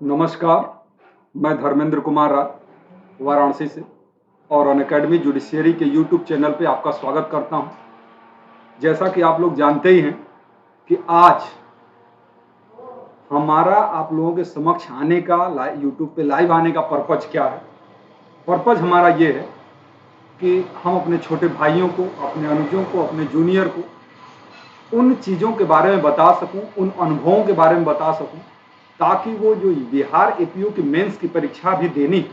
नमस्कार, मैं धर्मेंद्र कुमार राय वाराणसी से और अनअकैडमी जुडिशियरी के यूट्यूब चैनल पे आपका स्वागत करता हूं। जैसा कि आप लोग जानते ही हैं कि आज हमारा आप लोगों के समक्ष आने का यूट्यूब पे लाइव आने का पर्पज क्या है। पर्पज हमारा ये है कि हम अपने छोटे भाइयों को, अपने अनुजों को, अपने जूनियर को उन चीज़ों के बारे में बता सकूं, उन अनुभवों के बारे में बता सकूं, ताकि वो जो बिहार एपीयू की मेंस की परीक्षा भी देनी,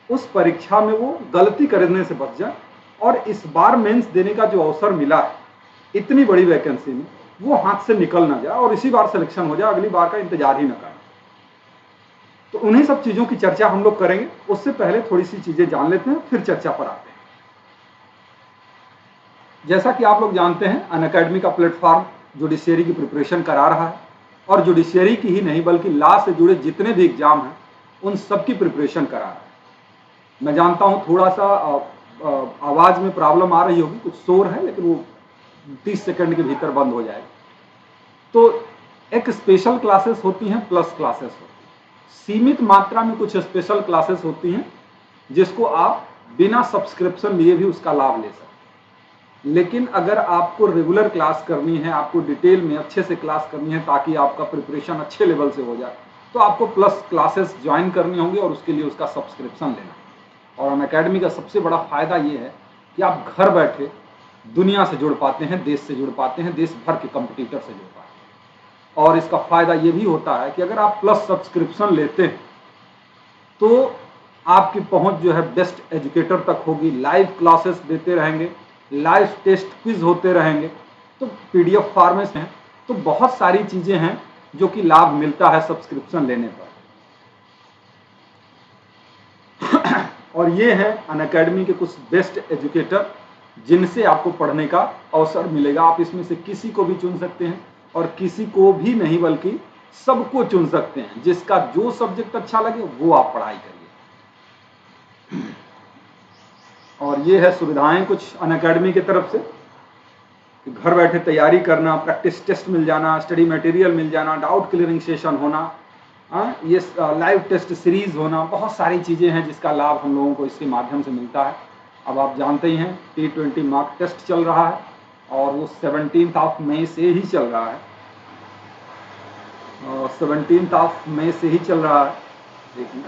उस परीक्षा में वो गलती करने से बच जाए और इस बार मेंस देने का जो अवसर मिला है इतनी बड़ी वैकेंसी में, वो हाथ से निकल ना जाए और इसी बार सिलेक्शन हो जाए, अगली बार का इंतजार ही ना करें। तो उन्हीं सब चीज़ों की चर्चा हम लोग करेंगे। उससे पहले थोड़ी सी चीज़ें जान लेते हैं, फिर चर्चा पर आते हैं। जैसा कि आप लोग जानते हैं, अनअकैडमी का प्लेटफॉर्म जुडिशियरी की प्रिपरेशन करा रहा है और जुडिशियरी की ही नहीं बल्कि लॉ से जुड़े जितने भी एग्जाम हैं उन सब की प्रिपरेशन करा रहा है। मैं जानता हूं थोड़ा सा आवाज़ में प्रॉब्लम आ रही होगी, कुछ शोर है, लेकिन वो 30 सेकंड के भीतर बंद हो जाएगा। तो एक स्पेशल क्लासेस होती हैं, प्लस क्लासेस होती हैं। सीमित मात्रा में कुछ स्पेशल क्लासेस होती हैं जिसको आप बिना सब्सक्रिप्शन लिए भी उसका लाभ ले सकते हैं। लेकिन अगर आपको रेगुलर क्लास करनी है, आपको डिटेल में अच्छे से क्लास करनी है ताकि आपका प्रिपरेशन अच्छे लेवल से हो जाए, तो आपको प्लस क्लासेस ज्वाइन करनी होंगी और उसके लिए उसका सब्सक्रिप्शन लेना। और अनअकैडमी का सबसे बड़ा फायदा ये है कि आप घर बैठे दुनिया से जुड़ पाते हैं, देश से जुड़ पाते हैं, देश भर के कंपटीटर से जुड़ पाते हैं। और इसका फायदा ये भी होता है कि अगर आप प्लस सब्सक्रिप्शन लेते हैं तो आपकी पहुंच जो है बेस्ट एजुकेटर तक होगी, लाइव क्लासेस देते रहेंगे, लाइव टेस्ट क्विज होते रहेंगे, तो पीडीएफ फॉर्मेट हैं, तो बहुत सारी चीजें हैं जो कि लाभ मिलता है सब्सक्रिप्शन लेने पर। और ये हैं अनअकैडमी के कुछ बेस्ट एजुकेटर जिनसे आपको पढ़ने का अवसर मिलेगा। आप इसमें से किसी को भी चुन सकते हैं और किसी को भी नहीं बल्कि सबको चुन सकते हैं। जिसका जो सब्जेक्ट अच्छा लगे वो आप पढ़ाई करिए। और ये है सुविधाएं कुछ अनअकैडमी की तरफ से, घर बैठे तैयारी करना, प्रैक्टिस टेस्ट मिल जाना, स्टडी मटेरियल मिल जाना, डाउट क्लियरिंग सेशन होना, ये लाइव टेस्ट सीरीज होना, बहुत सारी चीज़ें हैं जिसका लाभ हम लोगों को इसके माध्यम से मिलता है। अब आप जानते ही हैं T20 मार्क टेस्ट चल रहा है और वो 17 मई से ही चल रहा है, 17 मई से ही चल रहा है। देखिए,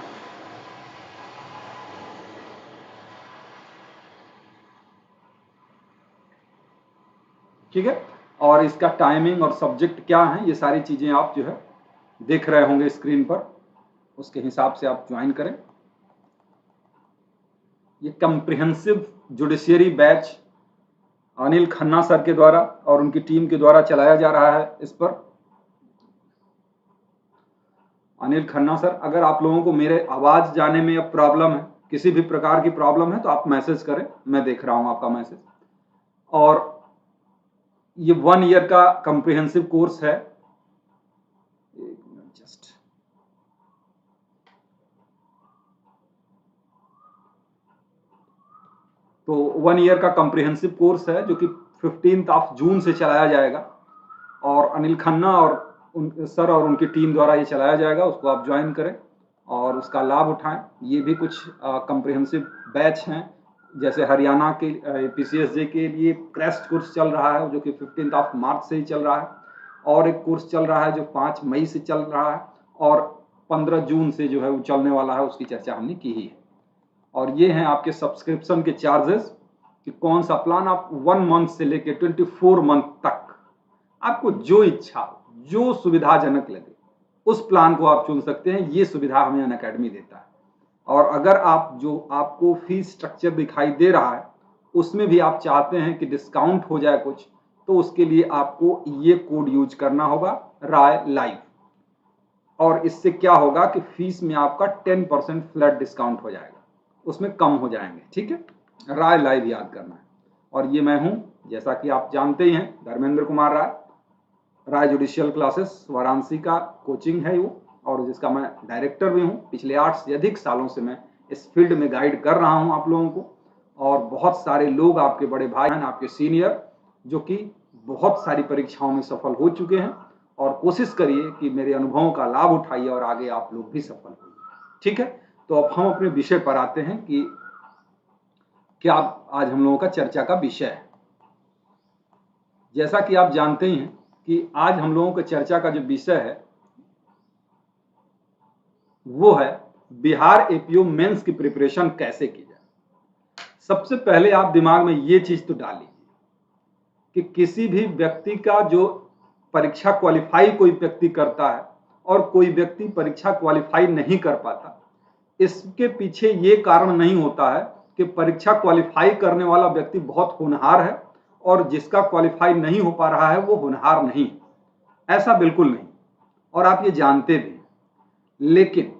ठीक है। और इसका टाइमिंग और सब्जेक्ट क्या है, ये सारी चीज़ें आप जो है देख रहे होंगे स्क्रीन पर, उसके हिसाब से आप ज्वाइन करें। ये comprehensive judiciary batch Anil Khanna sir के द्वारा और उनकी टीम के द्वारा चलाया जा रहा है। इस पर अनिल खन्ना सर, अगर आप लोगों को मेरे आवाज़ जाने में अब प्रॉब्लम है, किसी भी प्रकार की प्रॉब्लम है, तो आप मैसेज करें, मैं देख रहा हूं आपका मैसेज। और ये 1 ईयर का कम्प्रिहेंसिव कोर्स है। एक मिनट जस्ट, तो 1 ईयर का कम्प्रिहेंसिव कोर्स है जो कि 15 जून से चलाया जाएगा और अनिल खन्ना और सर और उनकी टीम द्वारा ये चलाया जाएगा। उसको आप ज्वाइन करें और उसका लाभ उठाएं। ये भी कुछ कम्प्रिहेंसिव बैच हैं, जैसे हरियाणा के PCSJ के लिए क्रैश कोर्स चल रहा है जो कि 15 मार्च से ही चल रहा है, और एक कोर्स चल रहा है जो 5 मई से चल रहा है और 15 जून से जो है वो चलने वाला है, उसकी चर्चा हमने की ही है। और ये हैं आपके सब्सक्रिप्शन के चार्जेस कि कौन सा प्लान आप 1 मंथ से लेके 24 मंथ तक, आपको जो इच्छा, जो सुविधाजनक लगे उस प्लान को आप चुन सकते हैं। ये सुविधा हमें अनअकैडमी देता है। और अगर आप जो आपको फीस स्ट्रक्चर दिखाई दे रहा है उसमें भी आप चाहते हैं कि डिस्काउंट हो जाए कुछ, तो उसके लिए आपको ये कोड यूज करना होगा, राय लाइव। और इससे क्या होगा कि फीस में आपका 10% फ्लैट डिस्काउंट हो जाएगा, उसमें कम हो जाएंगे। ठीक है, राय लाइव याद करना है। और ये मैं हूं, जैसा कि आप जानते ही हैं, धर्मेंद्र कुमार राय। राय जुडिशियल क्लासेस वाराणसी का कोचिंग है वो, और जिसका मैं डायरेक्टर भी हूँ। पिछले 8 से अधिक सालों से मैं इस फील्ड में गाइड कर रहा हूँ आप लोगों को। और बहुत सारे लोग, आपके बड़े भाई हैं, आपके सीनियर, जो कि बहुत सारी परीक्षाओं में सफल हो चुके हैं और कोशिश करिए कि मेरे अनुभवों का लाभ उठाइए और आगे आप लोग भी सफल होइए। ठीक है, तो अब हम अपने विषय पर आते हैं कि क्या आज हम लोगों का चर्चा का विषय है। जैसा कि आप जानते ही हैं कि आज हम लोगों का चर्चा का जो विषय है वो है बिहार एपीओ मेंस की प्रिपरेशन कैसे की जाए। सबसे पहले आप दिमाग में ये चीज तो डाल लीजिए कि किसी भी व्यक्ति का जो परीक्षा क्वालिफाई कोई व्यक्ति करता है और कोई व्यक्ति परीक्षा क्वालिफाई नहीं कर पाता, इसके पीछे ये कारण नहीं होता है कि परीक्षा क्वालिफाई करने वाला व्यक्ति बहुत होनहार है और जिसका क्वालिफाई नहीं हो पा रहा है वो होनहार नहीं। ऐसा बिल्कुल नहीं, और आप ये जानते भी। लेकिन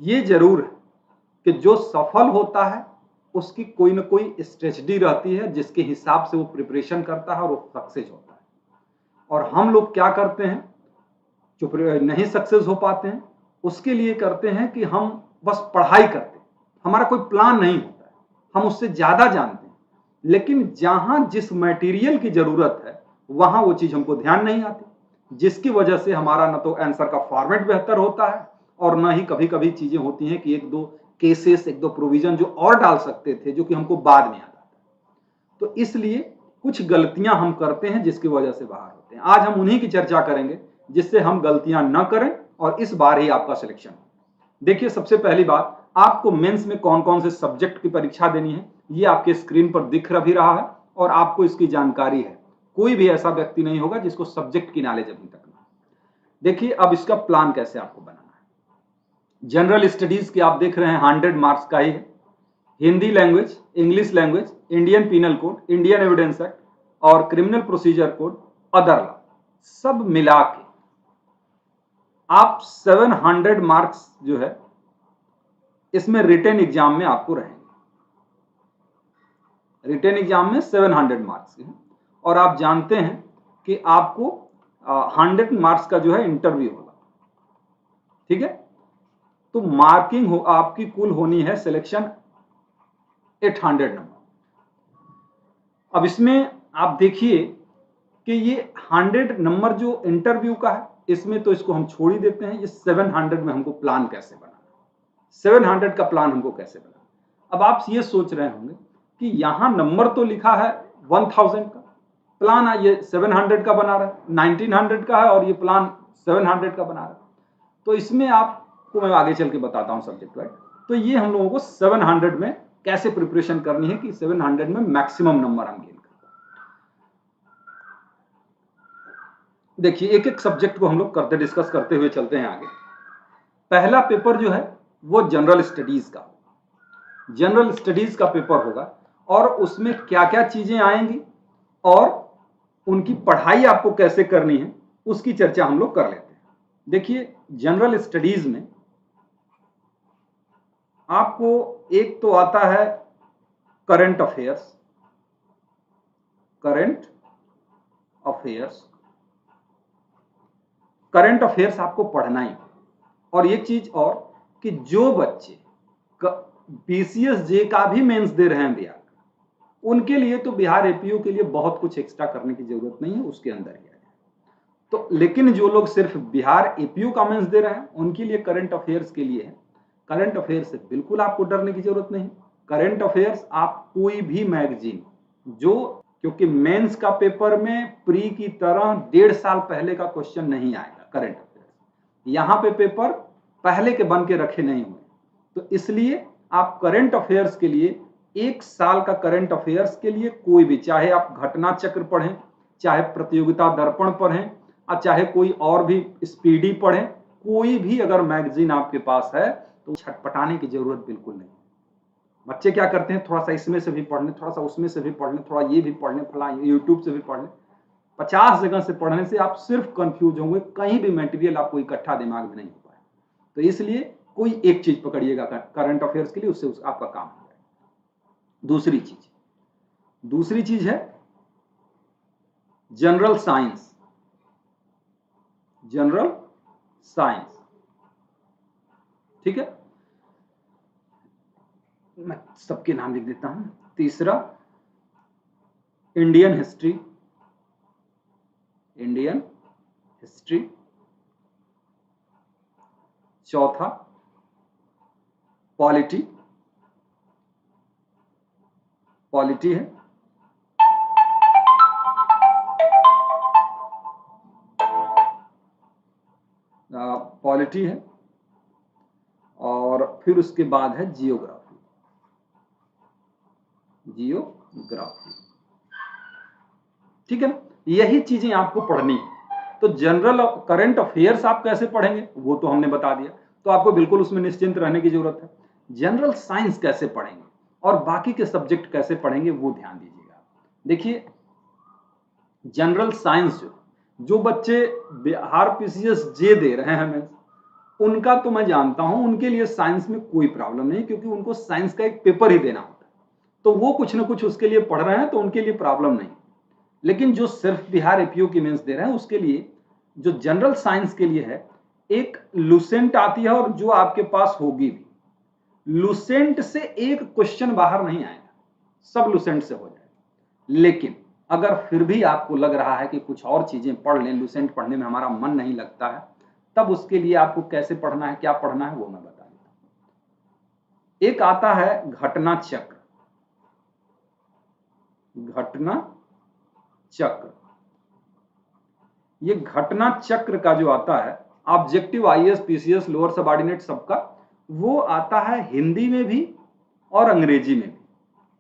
ये जरूर है कि जो सफल होता है उसकी कोई ना कोई स्ट्रेटजी रहती है जिसके हिसाब से वो प्रिपरेशन करता है और वो सक्सेस होता है। और हम लोग क्या करते हैं जो नहीं सक्सेस हो पाते हैं, उसके लिए करते हैं कि हम बस पढ़ाई करते हैं, हमारा कोई प्लान नहीं होता है, हम उससे ज्यादा जानते हैं, लेकिन जहां जिस मटेरियल की जरूरत है वहां वो चीज हमको ध्यान नहीं आती, जिसकी वजह से हमारा न तो आंसर का फॉर्मेट बेहतर होता है और न ही कभी कभी चीजें होती हैं कि एक दो केसेस, एक दो प्रोविजन जो और डाल सकते थे जो कि हमको बाद में याद आता है। तो इसलिए कुछ गलतियां हम करते हैं जिसकी वजह से बाहर होते हैं। आज हम उन्हीं की चर्चा करेंगे जिससे हम गलतियां न करें और इस बार ही आपका सिलेक्शन हो। देखिए, सबसे पहली बात, आपको मेंस में कौन कौन से सब्जेक्ट की परीक्षा देनी है ये आपके स्क्रीन पर दिख भी रहा है और आपको इसकी जानकारी है। कोई भी ऐसा व्यक्ति नहीं होगा जिसको सब्जेक्ट की नॉलेज अभी तक ना। देखिए, अब इसका प्लान कैसे आपको बनाना है। जनरल स्टडीज की आप देख रहे हैं 100 मार्क्स का ही है। Hindi language, English language, Indian penal code, Indian evidence act और criminal procedure code, other law, सब मिला के आप 700 मार्क्स जो है इसमें रिटन एग्जाम में आपको रहेंगे। रिटन एग्जाम में 700 मार्क्स हैं और आप जानते हैं कि आपको 100 मार्क्स का जो है इंटरव्यू होगा। ठीक है, तो मार्किंग हो आपकी कुल होनी है सिलेक्शन 800 नंबर। अब इसमें आप देखिए कि ये 100 नंबर जो इंटरव्यू का है इसमें तो इसको हम छोड़ ही देते हैं। ये 700 में हमको प्लान कैसे बनाना, 700 का प्लान हमको कैसे बनाना। अब आप ये सोच रहे होंगे कि यहां नंबर तो लिखा है 1000 का, प्लान ये 700 का बना रहा है, 1900 का है और ये प्लान 700 का बना रहा है। तो इसमें आपको मैं आगे चल के बताता हूं सब्जेक्ट वाइज। तो ये हम लोगों को 700 में कैसे प्रिपरेशन करनी है कि 700 में मैक्सिमम नंबर हम गेन करें। देखिए, एक एक सब्जेक्ट को हम लोग डिस्कस करते हुए चलते हैं आगे। पहला पेपर जो है वो जनरल स्टडीज का, जनरल स्टडीज का पेपर होगा और उसमें क्या क्या चीजें आएंगी और उनकी पढ़ाई आपको कैसे करनी है उसकी चर्चा हम लोग कर लेते हैं। देखिए, जनरल स्टडीज में आपको एक तो आता है current affairs, current affairs, current affairs आपको पढ़ना ही। और एक चीज और कि जो बच्चे बीसीएस जे का भी मेंस दे रहे हैं बिहार, उनके लिए तो बिहार एपीओ के लिए बहुत कुछ एक्स्ट्रा करने की जरूरत नहीं है, उसके अंदर ही है। तो लेकिन जो लोग सिर्फ बिहार एपीओ का मेंस दे रहे हैं उनके लिए करंट अफेयर्स के लिए है। करंट अफेयर्स से बिल्कुल आपको डरने की जरूरत नहीं। करंट अफेयर्स आप कोई भी मैगजीन जो, क्योंकि मेंस का पेपर में प्री की तरह 1.5 साल पहले का क्वेश्चन नहीं आएगा करंट अफेयर्स, यहां पे पेपर पहले के बन के रखे नहीं हुए। तो इसलिए आप करंट अफेयर्स के लिए 1 साल का करंट अफेयर्स के लिए कोई भी, चाहे आप घटना चक्र पढ़ें, चाहे प्रतियोगिता दर्पण पढ़ें और चाहे कोई और भी स्पीडी पढ़ें, कोई भी अगर मैगजीन आपके पास है तो छटपटाने की जरूरत बिल्कुल नहीं। बच्चे क्या करते हैं, थोड़ा सा इसमें से भी पढ़ लें, थोड़ा सा उसमें से भी पढ़ लें, थोड़ा ये भी पढ़ लें, फला यूट्यूब से भी पढ़ लें। 50 जगह से पढ़ने से आप सिर्फ कंफ्यूज होंगे, कहीं भी मटेरियल आपको इकट्ठा दिमाग में नहीं हो पाए। तो इसलिए कोई एक चीज पकड़िएगा करंट अफेयर्स के लिए, उससे आपका काम हो जाएगा। दूसरी चीज है जनरल साइंस, जनरल साइंस। ठीक है, मैं सबके नाम लिख देता हूं। तीसरा इंडियन हिस्ट्री, इंडियन हिस्ट्री, चौथा पॉलिटी, पॉलिटी है, पॉलिटी है, और फिर उसके बाद है जियोग्राफी, जियोग्राफी। ठीक है ना, यही चीजें आपको पढ़नी है। तो जनरल करंट अफेयर्स आप कैसे पढ़ेंगे वो तो हमने बता दिया, तो आपको बिल्कुल उसमें निश्चिंत रहने की जरूरत है। जनरल साइंस कैसे पढ़ेंगे और बाकी के सब्जेक्ट कैसे पढ़ेंगे वो ध्यान दीजिएगा। देखिए जनरल साइंस जो बच्चे बिहार पीसीएस जे दे रहे हैं उनका तो मैं जानता हूं, उनके लिए साइंस में कोई प्रॉब्लम नहीं, क्योंकि उनको साइंस का एक पेपर ही देना होता है, तो वो कुछ ना कुछ उसके लिए पढ़ रहे हैं, तो उनके लिए प्रॉब्लम नहीं। लेकिन जो सिर्फ बिहार एपीओ की मेंस दे रहे हैं उसके लिए, जो जनरल साइंस के लिए है, एक लुसेंट आती है और जो आपके पास होगी भी, लुसेंट से एक क्वेश्चन बाहर नहीं आएगा, सब लुसेंट से हो जाएगा। लेकिन अगर फिर भी आपको लग रहा है कि कुछ और चीजें पढ़ लें, लुसेंट पढ़ने में हमारा मन नहीं लगता है, तब उसके लिए आपको कैसे पढ़ना है, क्या पढ़ना है वो मैं बता देता हूं। एक आता है घटना चक्र, घटना चक्र। ये घटना चक्र का जो आता है objective IAS PCS lower subordinate सबका, वो आता है हिंदी में भी और अंग्रेजी में भी।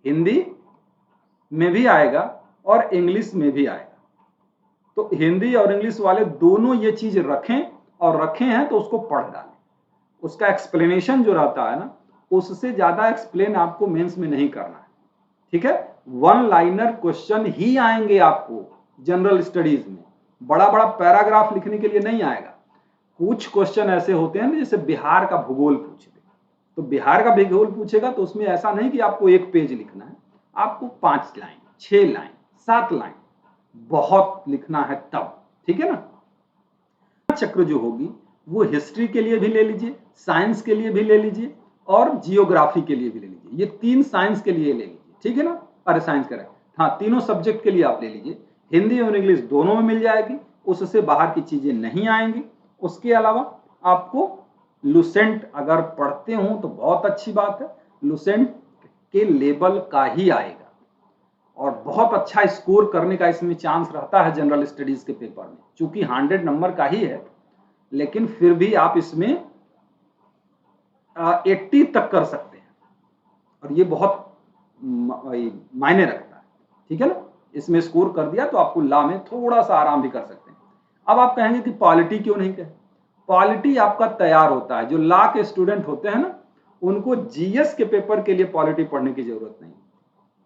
हिंदी में भी आएगा और इंग्लिश में भी आएगा। तो हिंदी और इंग्लिश वाले दोनों ये चीज रखें, और रखे हैं तो उसको पढ़ डालें। उसका एक्सप्लेनेशन जो रहता है ना, उससे ज्यादा एक्सप्लेन आपको मेंस में नहीं करना है। ठीक है, वन लाइनर क्वेश्चन ही आएंगे आपको जनरल स्टडीज में, बड़ा बड़ा पैराग्राफ लिखने के लिए नहीं आएगा। कुछ क्वेश्चन ऐसे होते हैं जैसे बिहार का भूगोल पूछ दे, तो बिहार का भूगोल पूछेगा तो उसमें ऐसा नहीं कि आपको एक पेज लिखना है, आपको 5 लाइन, 6 लाइन, 7 लाइन बहुत लिखना है तब। ठीक है ना। चक्र जो होगी वो हिस्ट्री के लिए भी ले लीजिए, साइंस के लिए भी ले लीजिए और जियोग्राफी के लिए भी ले लीजिए। ये 3 साइंस के लिए ले लीजिए। ठीक है ना, अरे साइंस करें, हाँ तीनों सब्जेक्ट के लिए आप ले लीजिए। हिंदी और इंग्लिश दोनों में मिल जाएगी, उससे बाहर की चीजें नहीं आएंगी। उसके अलावा आपको लुसेंट अगर पढ़ते हो तो बहुत अच्छी बात है, लुसेंट के लेवल का ही आएगा और बहुत अच्छा स्कोर करने का इसमें चांस रहता है जनरल स्टडीज के पेपर में। चूंकि 100 नंबर का ही है, लेकिन फिर भी आप इसमें 80 तक कर सकते हैं और ये बहुत मायने रखता है। ठीक है ना, इसमें स्कोर कर दिया तो आपको लॉ में थोड़ा सा आराम भी कर सकते हैं। अब आप कहेंगे कि पॉलिटी क्यों नहीं कहे, पॉलिटी आपका तैयार होता है। जो लॉ के स्टूडेंट होते हैं ना, उनको जीएस के पेपर के लिए पॉलिटी पढ़ने की जरूरत नहीं,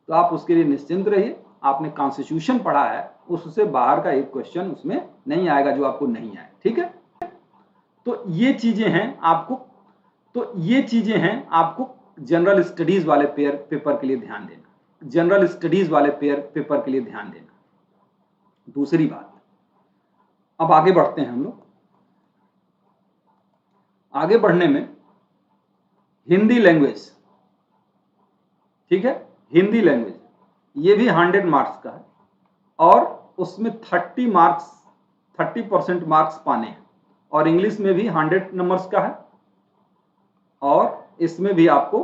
तो आप उसके लिए निश्चिंत रहिए। आपने कॉन्स्टिट्यूशन पढ़ा है, उससे बाहर का एक क्वेश्चन उसमें नहीं आएगा जो आपको नहीं आए। ठीक है, तो ये चीजें हैं आपको जनरल स्टडीज वाले पेपर के लिए ध्यान देना, जनरल स्टडीज वाले पेपर के लिए ध्यान देना। दूसरी बात, अब आगे बढ़ते हैं हम लोग। आगे बढ़ने में हिंदी लैंग्वेज, ठीक है, हिंदी लैंग्वेज ये भी 100 मार्क्स का है और उसमें 30% मार्क्स पाने हैं, और इंग्लिश में भी 100 नंबर्स का है और इसमें भी आपको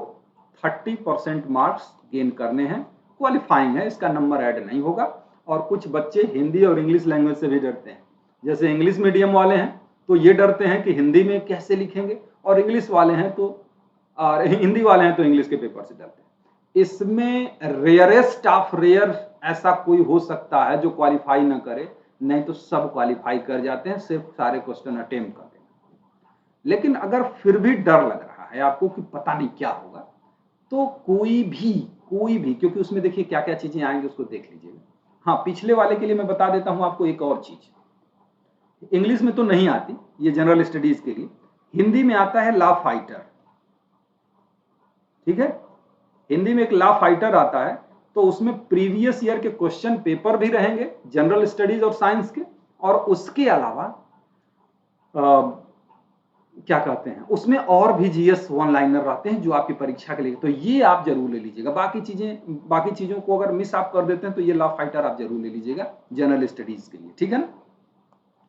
30% मार्क्स गेन करने हैं। क्वालिफाइंग है, इसका नंबर ऐड नहीं होगा। और कुछ बच्चे हिंदी और इंग्लिश लैंग्वेज से भी डरते हैं, जैसे इंग्लिश मीडियम वाले हैं तो ये डरते हैं कि हिंदी में कैसे लिखेंगे, और इंग्लिश वाले हैं तो हिंदी वाले हैं तो इंग्लिश के पेपर से डरते हैं। इसमें रेयरेस्ट ऑफ रेयर ऐसा कोई हो सकता है जो क्वालिफाई ना करे, नहीं तो सब क्वालिफाई कर जाते हैं, सिर्फ सारे क्वेश्चन अटेम्प्ट कर देना। लेकिन अगर फिर भी डर लग रहा है आपको कि पता नहीं क्या होगा, तो कोई भी क्योंकि उसमें देखिए क्या क्या चीजें आएंगी उसको देख लीजिएगा। हाँ, पिछले वाले के लिए मैं बता देता हूं आपको एक और चीज, इंग्लिश में तो नहीं आती, ये जनरल स्टडीज के लिए। हिंदी में आता है लॉ फाइटर। ठीक है, हिंदी में एक लॉ फाइटर आता है, तो उसमें प्रीवियस ईयर के क्वेश्चन पेपर भी रहेंगे जनरल स्टडीज और साइंस के, और उसके अलावा क्या कहते हैं, उसमें और भी जीएस वन लाइनर रहते हैं जो आपकी परीक्षा के लिए, तो ये आप जरूर ले लीजिएगा। बाकी चीजों को अगर मिस आप कर देते हैं तो ये लॉ फाइटर आप जरूर ले लीजिएगा जनरल स्टडीज के लिए। ठीक है ना।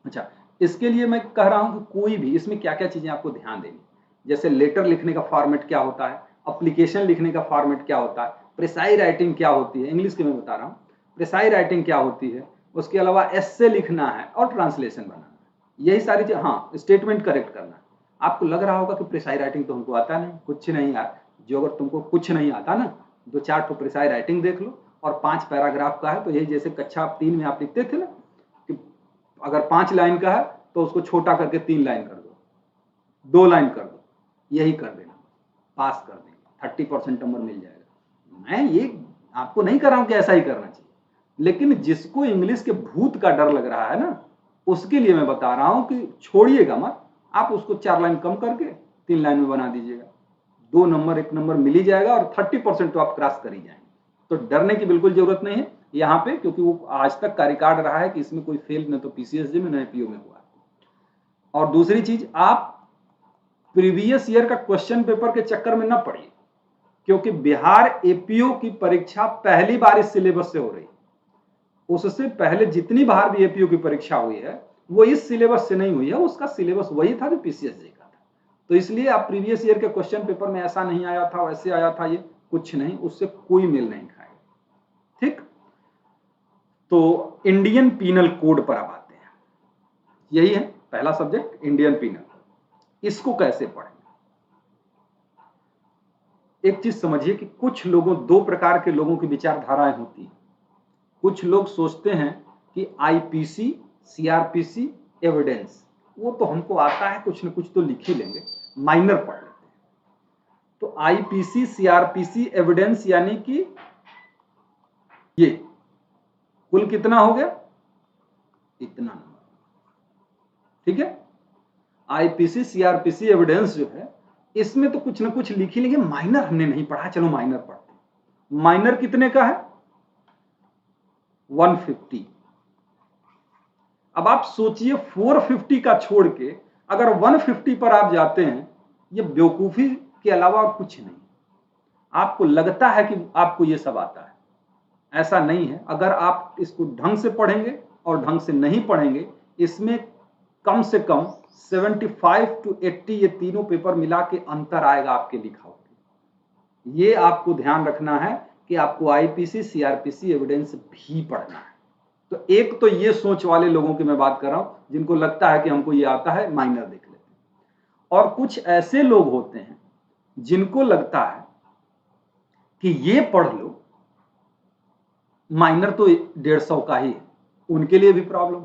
अच्छा, इसके लिए मैं कह रहा हूं कि कोई भी इसमें क्या क्या चीजें आपको ध्यान देनी, जैसे लेटर लिखने का फॉर्मेट क्या होता है, एप्लीकेशन लिखने का फॉर्मेट क्या होता है, प्रिसाई राइटिंग क्या होती है, इंग्लिश की मैं बता रहा हूँ, प्रिसाई राइटिंग क्या होती है, उसके अलावा एस्से लिखना है और ट्रांसलेशन बनाना है, यही सारी चीज। हाँ, स्टेटमेंट करेक्ट करना है। आपको लग रहा होगा कि प्रिसाई राइटिंग तो हमको आता नहीं, कुछ नहीं यार, जो अगर तुमको कुछ नहीं आता ना, 2-4 तो प्रिसाई राइटिंग देख लो, और 5 पैराग्राफ का है तो यही जैसे कक्षा 3 में आप लिखते थे ना कि अगर 5 लाइन का है तो उसको छोटा करके 3 लाइन कर दो, 2 लाइन कर दो, यही कर देना, पास कर देंगे, 30% नंबर मिल जाएगा। मैं ये आपको नहीं कर रहा हूं कि ऐसा ही करना चाहिए, लेकिन जिसको इंग्लिश के भूत का डर लग रहा है ना, उसके लिए मैं बता रहा हूं कि छोड़िएगा मत, आप उसको 4 लाइन कम करके 3 लाइन में बना दीजिएगा, 2 नंबर 1 नंबर मिल ही जाएगा और 30% तो आप क्रॉस कर ही जाएंगे। तो डरने की बिल्कुल जरूरत नहीं है यहाँ पे, क्योंकि वो आज तक का रिकॉर्ड रहा है कि इसमें कोई फेल न तो पीसीएसजी में न पीओ में हुआ। और दूसरी चीज, आप प्रीवियस ईयर का क्वेश्चन पेपर के चक्कर में न पड़िए, क्योंकि बिहार एपीओ की परीक्षा पहली बार इस सिलेबस से हो रही है। उससे पहले जितनी बार भी एपीओ की परीक्षा हुई है वो इस सिलेबस से नहीं हुई है, उसका सिलेबस वही था जो पीसीएसजी का था। तो इसलिए आप प्रीवियस ईयर के क्वेश्चन पेपर में ऐसा नहीं आया था, वैसे आया था, ये कुछ नहीं, उससे कोई मेल नहीं खाएगा। ठीक, तो इंडियन पीनल कोड पर आप आते हैं, यही है पहला सब्जेक्ट, इंडियन पीनल। इसको कैसे पढ़ें? एक चीज समझिए कि कुछ लोगों, 2 प्रकार के लोगों की विचारधाराएं होती हैं। कुछ लोग सोचते हैं कि आईपीसी, सीआरपीसी, एविडेंस, वो तो हमको आता है, कुछ न कुछ तो लिख ही लेंगे, माइनर पढ़ लेते हैं। तो आईपीसी, सीआरपीसी, एविडेंस यानी कि ये कुल कितना हो गया? इतना नंबर। ठीक है, आईपीसी, सीआरपीसी, एविडेंस जो है, इसमें तो कुछ न कुछ लिख ही लेंगे। माइनर हमने नहीं पढ़ा, चलो माइनर पढ़ते हैं। माइनर कितने का है? 150। अब आप सोचिए 450 का छोड़ के अगर 150 पर आप जाते हैं, ये बेवकूफी के अलावा और कुछ नहीं। आपको लगता है कि आपको ये सब आता है, ऐसा नहीं है। अगर आप इसको ढंग से पढ़ेंगे और ढंग से नहीं पढ़ेंगे, इसमें कम से कम 75 to 80 ये तीनों पेपर मिला के अंतर आएगा आपके लिखावट में। ये आपको ध्यान रखना है कि आपको आईपीसी, सीआरपीसी, एविडेंस भी पढ़ना है। तो एक तो ये सोच वाले लोगों की मैं बात कर रहा हूं, जिनको लगता है कि हमको ये आता है, माइनर देख लेते हैं। और कुछ ऐसे लोग होते हैं जिनको लगता है कि ये पढ़ लो, माइनर तो 150 का ही है, उनके लिए भी प्रॉब्लम।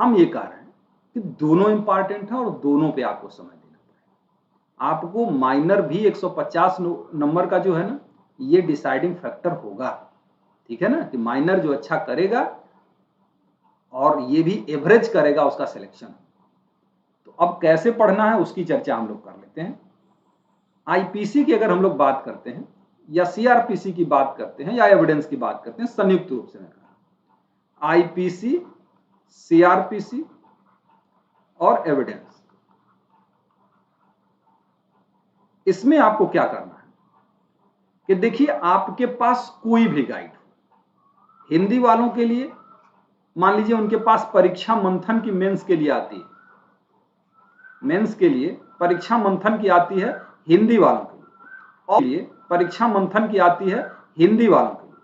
हम ये कह रहे हैं कि दोनों इंपॉर्टेंट है और दोनों पे आपको समय देना पड़ेगा। आपको माइनर भी 150 नंबर का जो है ना, ये डिसाइडिंग फैक्टर होगा। ठीक है ना, कि माइनर जो अच्छा करेगा और ये भी एवरेज करेगा, उसका सिलेक्शन। तो अब कैसे पढ़ना है उसकी चर्चा हम लोग कर लेते हैं। आईपीसी की अगर हम लोग बात करते हैं या सीआरपीसी की बात करते हैं या एविडेंस की बात करते हैं, संयुक्त रूप से मैं कह रहा हूं, आईपीसी, सीआरपीसी और एविडेंस, इसमें आपको क्या करना है कि देखिए, आपके पास कोई भी गाइड हो, हिंदी वालों के लिए मान लीजिए उनके पास परीक्षा मंथन की मेंस के लिए आती है, मेंस के लिए परीक्षा मंथन की आती है हिंदी वालों के लिए, और ये परीक्षा मंथन की आती है हिंदी वालों के लिए,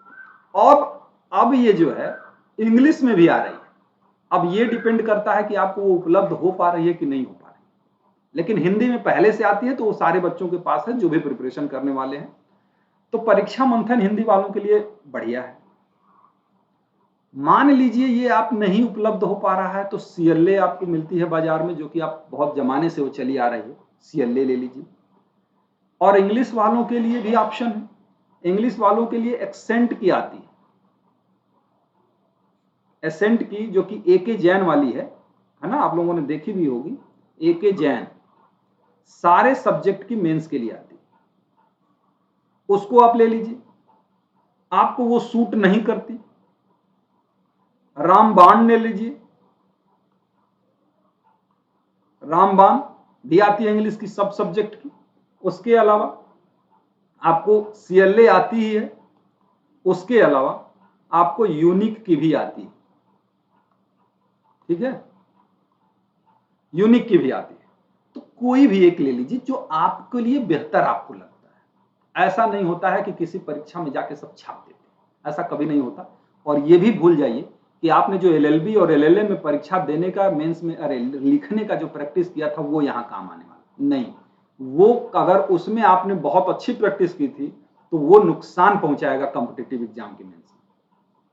और अब ये जो है इंग्लिश में भी आ रही है। अब ये डिपेंड करता है कि आपको वो उपलब्ध हो पा रही है कि नहीं हो पा रही है, लेकिन हिंदी में पहले से आती है तो वो सारे बच्चों के पास है जो भी प्रिपरेशन करने वाले हैं। तो परीक्षा मंथन हिंदी वालों के लिए बढ़िया है। मान लीजिए ये आप नहीं उपलब्ध हो पा रहा है तो सीएलए आपको मिलती है बाजार में, जो कि आप बहुत जमाने से वो चली आ रही है, सीएलए ले लीजिए। और इंग्लिश वालों के लिए भी ऑप्शन है, इंग्लिश वालों के लिए एक्सेंट की आती है, एसेंट की, जो कि एके जैन वाली है ना, आप लोगों ने देखी भी होगी, एके जैन सारे सब्जेक्ट की मेंस के लिए आती है, उसको आप ले लीजिए। आपको वो सूट नहीं करती, रामबाण ले लीजिए, रामबाण भी आती है इंग्लिश की सब सब्जेक्ट की। उसके अलावा आपको सीएलए आती ही है, उसके अलावा आपको यूनिक की भी आती है। ठीक है, यूनिक की भी आती है। तो कोई भी एक ले लीजिए जो आपके लिए बेहतर आपको लगता है। ऐसा नहीं होता है कि किसी परीक्षा में जाके सब छाप देते हैं, ऐसा कभी नहीं होता। और ये भी भूल जाइए कि आपने जो एलएलबी और एलएलएम में परीक्षा देने का, मेंस में, अरे लिखने का जो प्रैक्टिस किया था वो यहाँ काम आने वाला नहीं। वो अगर उसमें आपने बहुत अच्छी प्रैक्टिस की थी तो वो नुकसान पहुंचाएगा कॉम्पिटिटिव एग्जाम के मेंस में,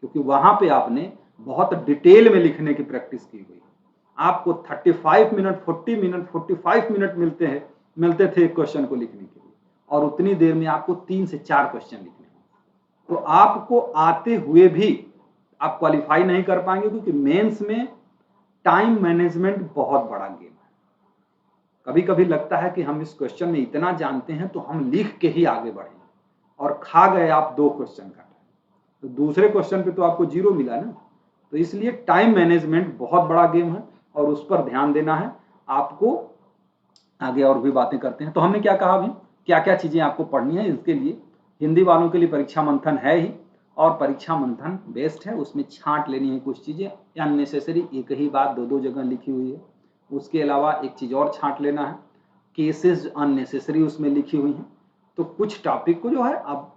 क्योंकि वहां पे आपने बहुत डिटेल में लिखने की प्रैक्टिस की हुई। आपको 35 मिनट, 40 मिनट, 45 मिनट मिलते थे एक क्वेश्चन को लिखने के लिए, और उतनी देर में आपको 3 से 4 क्वेश्चन लिखने हैं। तो आपको आते हुए भी आप क्वालिफाई नहीं कर पाएंगे, क्योंकि मेंस में टाइम मैनेजमेंट बहुत बड़ा गेम है। कभी कभी लगता है कि हम इस क्वेश्चन में इतना जानते हैं तो हम लिख के ही आगे बढ़ेंगे, और खा गए आप 2 क्वेश्चन का, तो दूसरे क्वेश्चन पे तो आपको 0 मिला ना। तो इसलिए टाइम मैनेजमेंट बहुत बड़ा गेम है और उस पर ध्यान देना है आपको। आगे और भी बातें करते हैं। तो हमने क्या कहा अभी, क्या क्या चीजें आपको पढ़नी है। इसके लिए हिंदी वालों के लिए परीक्षा मंथन है ही, और परीक्षा मंथन बेस्ट है। उसमें छांट लेनी है कुछ चीजें, अननेसेसरी एक ही बात 2-2 जगह लिखी हुई है। उसके अलावा एक चीज और छांट लेना है, केसेस अननेसेसरी उसमें लिखी हुई हैं। तो कुछ टॉपिक को जो है अब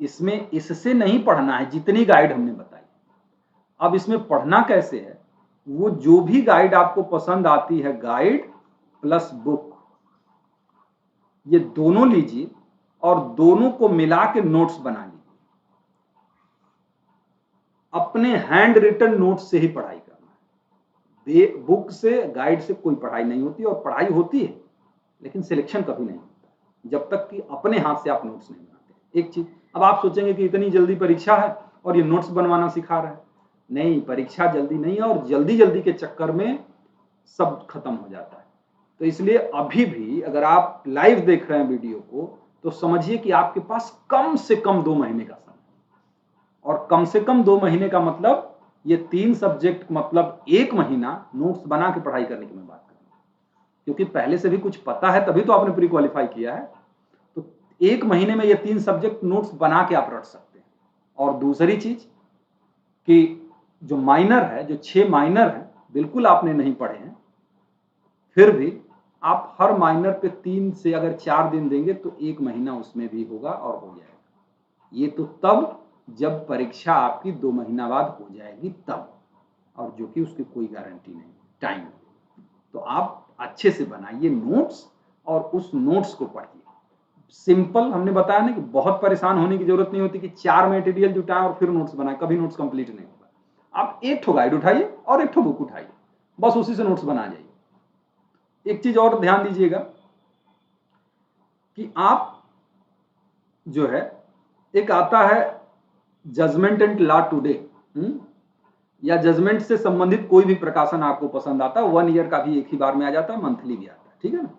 इसमें इससे नहीं पढ़ना है जितनी गाइड हमने बताई। अब इसमें पढ़ना कैसे है, वो जो भी गाइड आपको पसंद आती है, गाइड प्लस बुक, ये दोनों लीजिए और दोनों को मिला के नोट्स बना लीजिए। अपने हैंड रिटन नोट्स से ही पढ़ाई करना है। बुक से, गाइड से कोई पढ़ाई नहीं होती, और पढ़ाई होती है लेकिन सिलेक्शन कभी नहीं होता जब तक कि अपने हाथ से आप नोट्स नहीं बनाते। एक चीज, अब आप सोचेंगे कि इतनी जल्दी परीक्षा है और ये नोट्स बनवाना सिखा रहा है। नहीं, परीक्षा जल्दी नहीं है, और जल्दी जल्दी के चक्कर में सब खत्म हो जाता है। तो इसलिए अभी भी अगर आप लाइव देख रहे हैं वीडियो को, तो समझिए कि आपके पास कम से कम 2 महीने का समय, और कम से कम 2 महीने का मतलब ये 3 सब्जेक्ट, मतलब 1 महीना नोट्स बना के पढ़ाई करने की मैं बात कर रहा हूं, क्योंकि पहले से भी कुछ पता है तभी तो आपने प्री क्वालिफाई किया है। तो 1 महीने में ये 3 सब्जेक्ट नोट्स बना के आप रट सकते हैं। और दूसरी चीज कि जो माइनर है, जो 6 माइनर है, बिल्कुल आपने नहीं पढ़े हैं, फिर भी आप हर माइनर पे 3 से अगर 4 दिन देंगे तो 1 महीना उसमें भी होगा और हो जाएगा। ये तो तब जब परीक्षा आपकी 2 महीना बाद हो जाएगी तब, और जो कि उसकी कोई गारंटी नहीं टाइम। तो आप अच्छे से बनाइए नोट्स और उस नोट्स को पढ़िए। सिंपल, हमने बताया ना कि बहुत परेशान होने की जरूरत नहीं होती कि 4 मटेरियल जुटाएं और फिर नोट्स बनाएं, कभी नोट्स कंप्लीट नहीं होगा। आप एक ठो गाइड उठाइए और एक ठो बुक उठाइए, बस उसी से नोट्स बना जाइए। एक चीज और ध्यान दीजिएगा कि आप जो है, एक आता है जजमेंट एंड लॉ टुडे, या जजमेंट से संबंधित कोई भी प्रकाशन आपको पसंद आता है, 1 ईयर का भी एक ही बार में आ जाता है, मंथली भी आता है, ठीक है ना।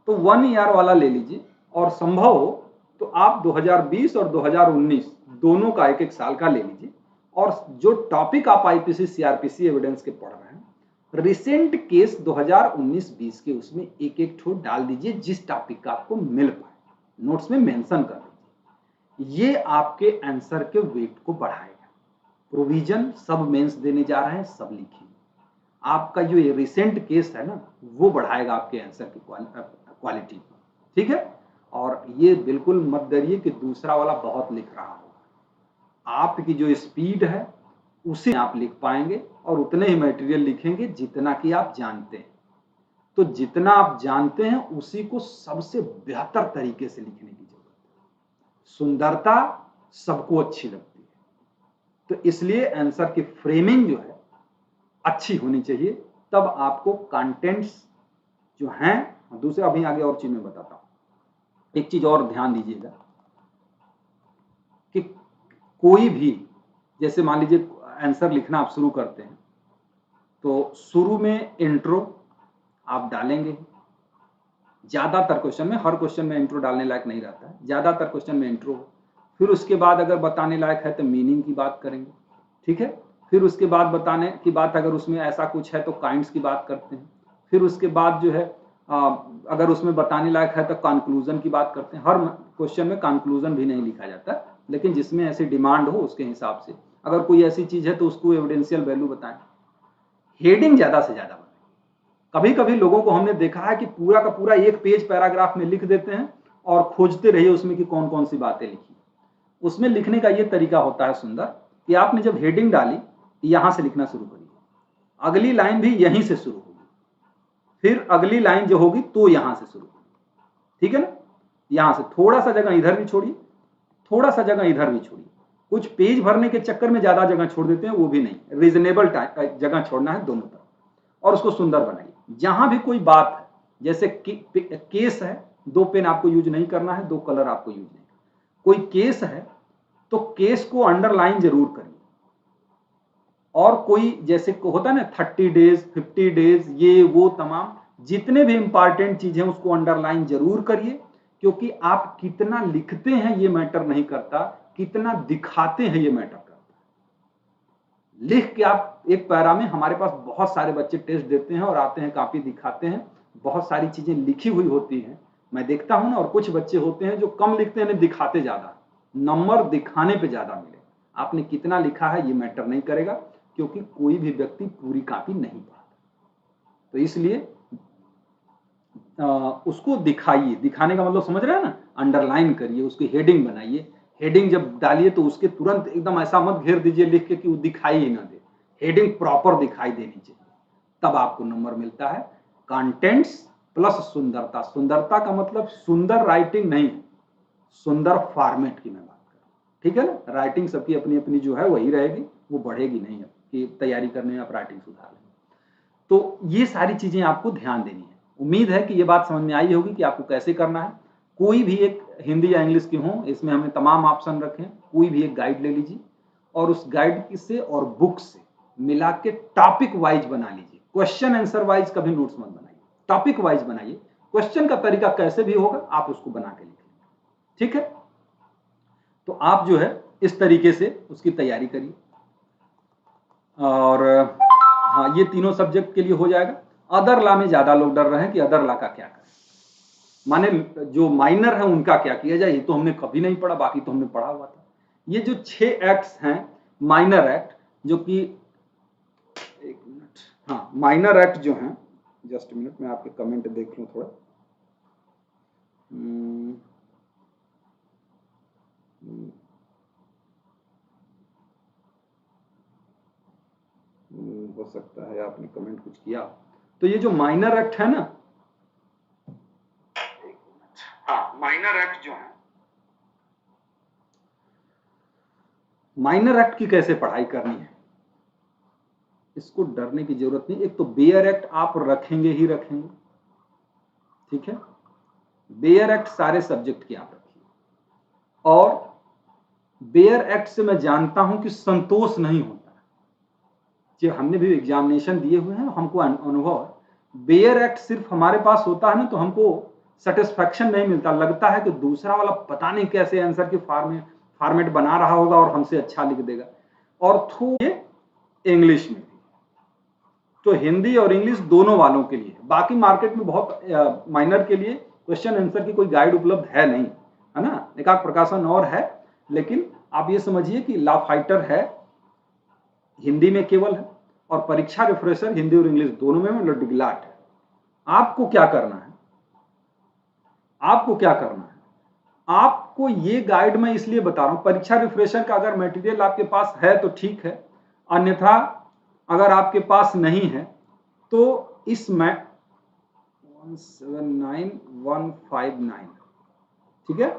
तो 1 ईयर वाला ले लीजिए, और संभव हो तो आप 2020 और 2019 दोनों का एक एक साल का ले लीजिए। और जो टॉपिक आप आईपीसी सीआरपीसी एविडेंस के पढ़ रहे हैं, रिसेंट केस 2019-20 के उसमें एक एक ठो डाल दीजिए, जिस टॉपिक का आपको मिल पाए नोट्स में मेंशन कर दीजिए। ये आपके आंसर के वेट को बढ़ाएगा। प्रोविजन सब मेंस देने जा रहे हैं, सब लिखिए। आपका जो ये रिसेंट केस है ना, वो बढ़ाएगा आपके आंसर की क्वालिटी, ठीक है। और ये बिल्कुल मत डरिए कि दूसरा वाला बहुत लिख रहा होगा। आपकी जो स्पीड है उसे आप लिख पाएंगे, और उतने ही मटेरियल लिखेंगे जितना कि आप जानते हैं। तो जितना आप जानते हैं उसी को सबसे बेहतर तरीके से लिखने की जरूरत है। सुंदरता सबको अच्छी लगती है, तो इसलिए आंसर की फ्रेमिंग जो है अच्छी होनी चाहिए, तब आपको कंटेंट्स जो हैं। दूसरा अभी आगे और चीज मैं बताता हूं। एक चीज और ध्यान दीजिएगा कि कोई भी, जैसे मान लीजिए आंसर लिखना आप शुरू करते हैं, तो शुरू में इंट्रो आप डालेंगे। ज्यादातर क्वेश्चन में, हर क्वेश्चन में इंट्रो डालने लायक नहीं रहता है, ज्यादातर क्वेश्चन में इंट्रो। फिर उसके बाद अगर बताने लायक है तो मीनिंग की बात करेंगे, ठीक है। फिर उसके बाद बताने की बात अगर उसमें ऐसा कुछ है तो काइंड्स की बात करते हैं। फिर उसके बाद जो है अगर उसमें बताने लायक है तो कंक्लूजन की बात करते हैं। हर क्वेश्चन में कंक्लूजन भी नहीं लिखा जाता, लेकिन जिसमें ऐसी डिमांड हो उसके हिसाब से, अगर कोई ऐसी चीज है तो उसको एविडेंशियल वैल्यू बताएं। हेडिंग ज्यादा से ज्यादा बनाएं, कभी कभी लोगों को हमने देखा है कि पूरा का पूरा एक पेज पैराग्राफ में लिख देते हैं और खोजते रहिए उसमें कि कौन कौन सी बातें लिखी। उसमें लिखने का ये तरीका होता है सुंदर कि आपने जब हेडिंग डाली यहां से लिखना शुरू करिए, अगली लाइन भी यहीं से शुरू होगी, फिर अगली लाइन जो होगी तो यहां से शुरू होगी, ठीक है ना। यहां से थोड़ा सा जगह इधर भी छोड़िए, थोड़ा सा जगह इधर भी छोड़िए। कुछ पेज भरने के चक्कर में ज्यादा जगह छोड़ देते हैं, वो भी नहीं, रीजनेबल जगह छोड़ना है दोनों तरफ, और उसको सुंदर बनाइए। जहां भी कोई बात है, जैसे केस है, 2 पेन आपको यूज नहीं करना है, 2 कलर आपको यूज नहीं, कोई केस है तो केस को अंडरलाइन जरूर करिए। और कोई जैसे होता है ना 30 डेज 50 डेज, ये वो तमाम जितने भी इंपॉर्टेंट चीजें उसको अंडरलाइन जरूर करिए, क्योंकि आप कितना लिखते हैं ये मैटर नहीं करता, कितना दिखाते हैं ये मैटर करता है। लिख के आप एक पैरा में, हमारे पास बहुत सारे बच्चे टेस्ट देते हैं और आते हैं, कॉपी दिखाते हैं, बहुत सारी चीजें लिखी हुई होती हैं, मैं देखता हूं ना। और कुछ बच्चे होते हैं जो कम लिखते हैं, दिखाते ज्यादा, नंबर दिखाने पे ज्यादा मिले। आपने कितना लिखा है ये मैटर नहीं करेगा, क्योंकि कोई भी व्यक्ति पूरी कॉपी नहीं पढ़ता। तो इसलिए उसको दिखाइए, दिखाने का मतलब समझ रहे हैं ना, अंडरलाइन करिए, उसकी हेडिंग बनाइए। हेडिंग जब डालिए तो उसके तुरंत एकदम ऐसा मत घेर दीजिए लिख के कि वो दिखाई ही ना दे, हेडिंग प्रॉपर दिखाई देनी चाहिए, तब आपको नंबर मिलता है। कंटेंट्स प्लस सुंदरता, सुंदरता का मतलब सुंदर राइटिंग नहीं, सुंदर फॉर्मेट की मैं बात कर रहा हूं, ठीक है ना। राइटिंग सबकी अपनी अपनी जो है वही रहेगी, वो बढ़ेगी नहीं है कि तैयारी करने में आप राइटिंग सुधार लेंगे। तो ये सारी चीजें आपको ध्यान देनी है। उम्मीद है कि ये बात समझ में आई होगी कि आपको कैसे करना है। कोई भी एक हिंदी या इंग्लिश की हो, इसमें हमने तमाम ऑप्शन रखे हैं, कोई भी एक गाइड ले लीजिए और उस गाइड से और बुक से मिला के टॉपिक वाइज बना लीजिए। क्वेश्चन आंसर वाइज कभी नोट्स मत बनाइए, टॉपिक वाइज बनाइए। क्वेश्चन का तरीका कैसे भी होगा आप उसको बना के लिखिए, ठीक है। तो आप जो है इस तरीके से उसकी तैयारी करिए। और हाँ, ये तीनों सब्जेक्ट के लिए हो जाएगा। अदर ला में ज्यादा लोग डर रहे हैं कि अदर ला का क्या करें, माने जो माइनर है उनका क्या किया जाए। ये तो हमने कभी नहीं पढ़ा, बाकी तो हमने पढ़ा हुआ था। ये जो 6 एक्ट्स हैं माइनर एक्ट, जो कि एक मिनट, हाँ माइनर एक्ट जो हैं, जस्ट मिनट मैं आपके कमेंट देख लूं थोड़ा। हो सकता है आपने कमेंट कुछ किया। तो ये जो माइनर एक्ट है ना, हाँ माइनर एक्ट जो है, माइनर एक्ट की कैसे पढ़ाई करनी है, इसको डरने की जरूरत नहीं। एक तो बेयर एक्ट आप रखेंगे ही रखेंगे, ठीक है। बेयर एक्ट सारे सब्जेक्ट की आप रखिए। और बेयर एक्ट से मैं जानता हूं कि संतोष नहीं होता, जो हमने भी एग्जामिनेशन दिए हुए हैं, हमको अनुभव है। बेयर एक्ट सिर्फ हमारे पास होता है ना तो हमको सेटिस्फैक्शन नहीं मिलता, लगता है कि दूसरा वाला पता नहीं कैसे आंसर की फॉर्मेट बना रहा होगा और हमसे अच्छा लिख देगा। और थोड़े इंग्लिश में भी, तो हिंदी और इंग्लिश दोनों वालों के लिए। बाकी मार्केट में बहुत माइनर के लिए क्वेश्चन आंसर की कोई गाइड उपलब्ध है नहीं, है ना। एकाक प्रकाशन और है, लेकिन आप ये समझिए कि ला फाइटर है हिंदी में केवल है, और परीक्षा रिफ्रेशर हिंदी और इंग्लिश दोनों में लड्डूगिलाट है। आपको क्या करना है, आपको क्या करना है, आपको ये गाइड मैं इसलिए बता रहा हूं, परीक्षा रिफ्रेशर का अगर मटेरियल आपके पास है तो ठीक है, अन्यथा अगर आपके पास नहीं है तो इसमें 179159, ठीक है।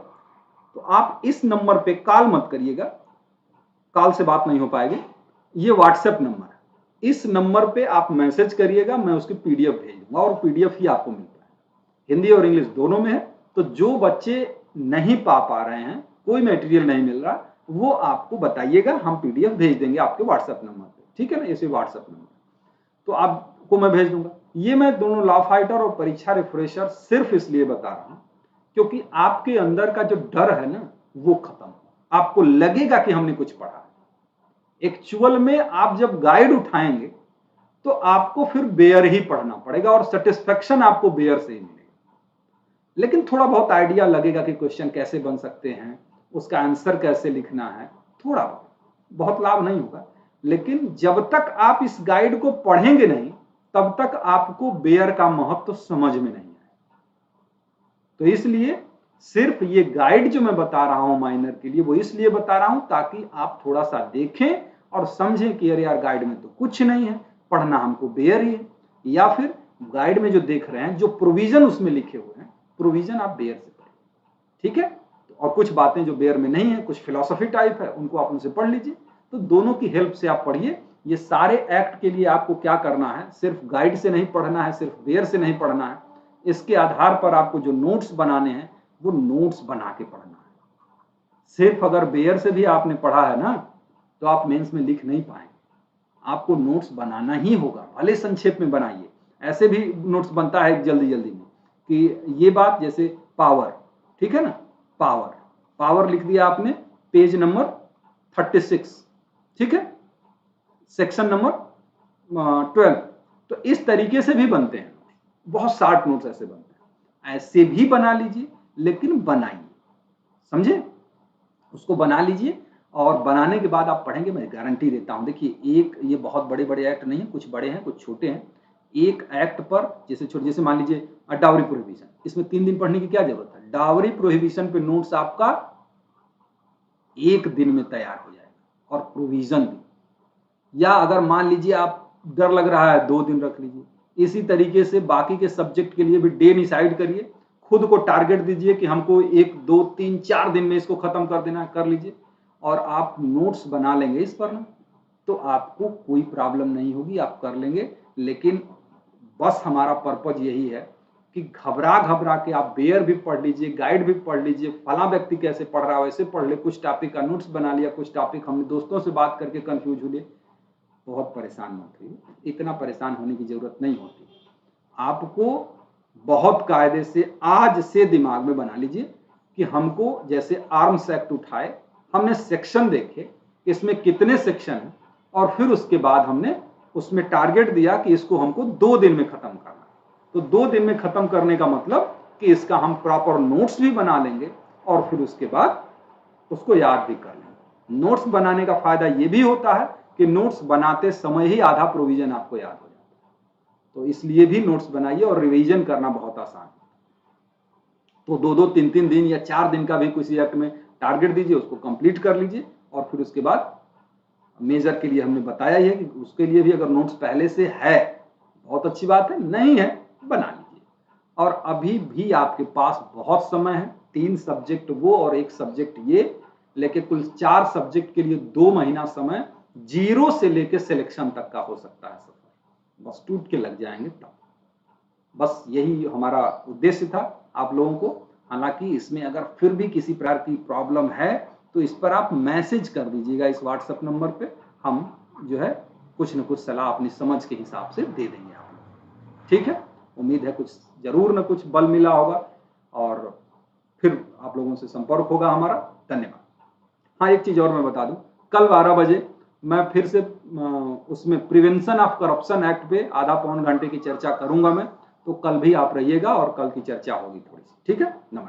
तो आप इस नंबर पे कॉल मत करिएगा, कॉल से बात नहीं हो पाएगी। ये व्हाट्सएप नंबर है, इस नंबर पे आप मैसेज करिएगा, मैं उसकी पीडीएफ भेज दूंगा, और पीडीएफ ही आपको मिलता है, हिंदी और इंग्लिश दोनों में है। तो जो बच्चे नहीं पा रहे हैं, कोई मटेरियल नहीं मिल रहा, वो आपको बताइएगा, हम पीडीएफ भेज देंगे आपके व्हाट्सएप नंबर पे, ठीक है ना, इसी व्हाट्सएप नंबर। तो आपको मैं भेज दूंगा। ये मैं दोनों ला फाइटर और परीक्षा रिफ्रेशर सिर्फ इसलिए बता रहा हूं क्योंकि आपके अंदर का जो डर है ना वो खत्म हो, आपको लगेगा कि हमने कुछ पढ़ा। एक्चुअल में आप जब गाइड उठाएंगे तो आपको फिर बेयर ही पढ़ना पड़ेगा, और सेटिस्फेक्शन आपको बेयर से ही मिलेगा। लेकिन थोड़ा बहुत आइडिया लगेगा कि क्वेश्चन कैसे बन सकते हैं, उसका आंसर कैसे लिखना है, थोड़ा बहुत लाभ नहीं होगा। लेकिन जब तक आप इस गाइड को पढ़ेंगे नहीं, तब तक आपको बेयर का महत्व समझ में नहीं आए। तो इसलिए सिर्फ ये गाइड जो मैं बता रहा हूं माइनर के लिए, वो इसलिए बता रहा हूं ताकि आप थोड़ा सा देखें और समझें कि अरे यार गाइड में तो कुछ नहीं है, पढ़ना हमको बेयर ही है। या फिर गाइड में जो देख रहे हैं, जो प्रोविजन उसमें लिखे हुए हैं, प्रोविजन आप बेयर से पढ़िए, ठीक है। और कुछ बातें जो बेयर में नहीं है, कुछ फिलॉसफी टाइप है, उनको आप उनसे पढ़ लीजिए। तो दोनों की हेल्प से आप पढ़िए। ये सारे एक्ट के लिए आपको क्या करना है, सिर्फ गाइड से नहीं पढ़ना है, सिर्फ बेयर से नहीं पढ़ना है, इसके आधार पर आपको जो नोट्स बनाने हैं वो नोट्स बना के पढ़ना है। सिर्फ अगर बेयर से भी आपने पढ़ा है ना, तो आप मेंस में लिख नहीं पाएंगे। आपको नोट्स बनाना ही होगा, भले संक्षेप में बनाइए। ऐसे भी नोट्स बनता है जल्दी जल्दी में कि ये बात, जैसे पावर, ठीक है ना, पावर पावर लिख दिया आपने, पेज नंबर 36, ठीक है, सेक्शन नंबर 12। तो इस तरीके से भी बनते हैं, बहुत शार्ट नोट्स ऐसे बनते हैं। ऐसे भी बना लीजिए, लेकिन बनाइए, समझे, उसको बना लीजिए। और बनाने के बाद आप पढ़ेंगे, मैं गारंटी देता हूं। देखिए, एक ये बहुत बड़े बड़े एक्ट नहीं है, कुछ बड़े हैं कुछ छोटे हैं। एक एक्ट पर जैसे मान लीजिए डावरी प्रोहिबिशन, इसमें 3 दिन पढ़ने की क्या जरूरत है। डावरी प्रोहिबिशन पे नोट्स आपका 1 दिन में तैयार हो जाएगा, और प्रोविजन भी। या अगर मान लीजिए आप डर लग रहा है, 2 दिन रख लीजिए। इसी तरीके से बाकी के सब्जेक्ट के लिए भी डे डिसाइड करिए, खुद को टारगेट दीजिए कि हमको 1, 2, 3, 4 दिन में इसको खत्म कर देना है, कर लीजिए। और आप नोट्स बना लेंगे इस पर ना, तो आपको कोई प्रॉब्लम नहीं होगी, आप कर लेंगे। लेकिन बस हमारा पर्पज यही है कि घबरा के आप बेयर भी पढ़ लीजिए, गाइड भी पढ़ लीजिए, फला व्यक्ति कैसे पढ़ रहा है वैसे पढ़ ले, कुछ टॉपिक का नोट्स बना लिया, कुछ टॉपिक हमने दोस्तों से बात करके कंफ्यूज हो लिए। बहुत परेशान मत होइए, इतना परेशान होने की जरूरत नहीं होती। आपको बहुत कायदे से आज से दिमाग में बना लीजिए कि हमको, जैसे आर्म्स एक्ट उठाए, हमने सेक्शन देखे, इसमें कितने सेक्शन हैं, और फिर उसके बाद हमने उसमें टारगेट दिया कि इसको हमको 2 दिन में खत्म करना है। तो 2 दिन में खत्म करने का मतलब कि इसका हम प्रॉपर नोट्स भी बना लेंगे, और फिर उसके बाद उसको याद भी कर लेंगे। नोट्स बनाने का फायदा ये भी होता है कि नोट्स बनाते समय ही आधा प्रोविजन आपको याद हो जाता है। तो इसलिए भी नोट्स बनाइए, और रिवीजन करना बहुत आसान है। तो 2-2, 3-3 दिन या 4 दिन का भी किसी एक्ट में टारगेट दीजिए, उसको कंप्लीट कर लीजिए। और फिर उसके बाद मेजर के लिए हमने बताया ही है कि उसके लिए भी अगर नोट्स पहले से है, बहुत अच्छी बात है, नहीं है बना लीजिए। और अभी भी आपके पास बहुत समय है, 3 सब्जेक्ट वो और 1 सब्जेक्ट ये, लेके कुल 4 सब्जेक्ट के लिए 2 महीना समय, 0 से लेके सिलेक्शन तक का हो सकता है सफर। बस टूट के लग जाएंगे तब। बस यही हमारा उद्देश्य था आप लोगों को। हालांकि इसमें अगर फिर भी किसी प्रकार की प्रॉब्लम है, तो इस पर आप मैसेज कर दीजिएगा, इस व्हाट्सएप नंबर पे। हम जो है कुछ न कुछ सलाह अपनी समझ के हिसाब से दे देंगे आप लोग, ठीक है। उम्मीद है कुछ जरूर न कुछ बल मिला होगा, और फिर आप लोगों से संपर्क होगा हमारा। धन्यवाद। हाँ, एक चीज और मैं बता दूं, कल 12 बजे मैं फिर से उसमें प्रिवेंशन ऑफ करप्शन एक्ट पे आधा पौन घंटे की चर्चा करूंगा मैं। तो कल भी आप रहिएगा, और कल की चर्चा होगी थोड़ी सी, ठीक है। नमस्कार।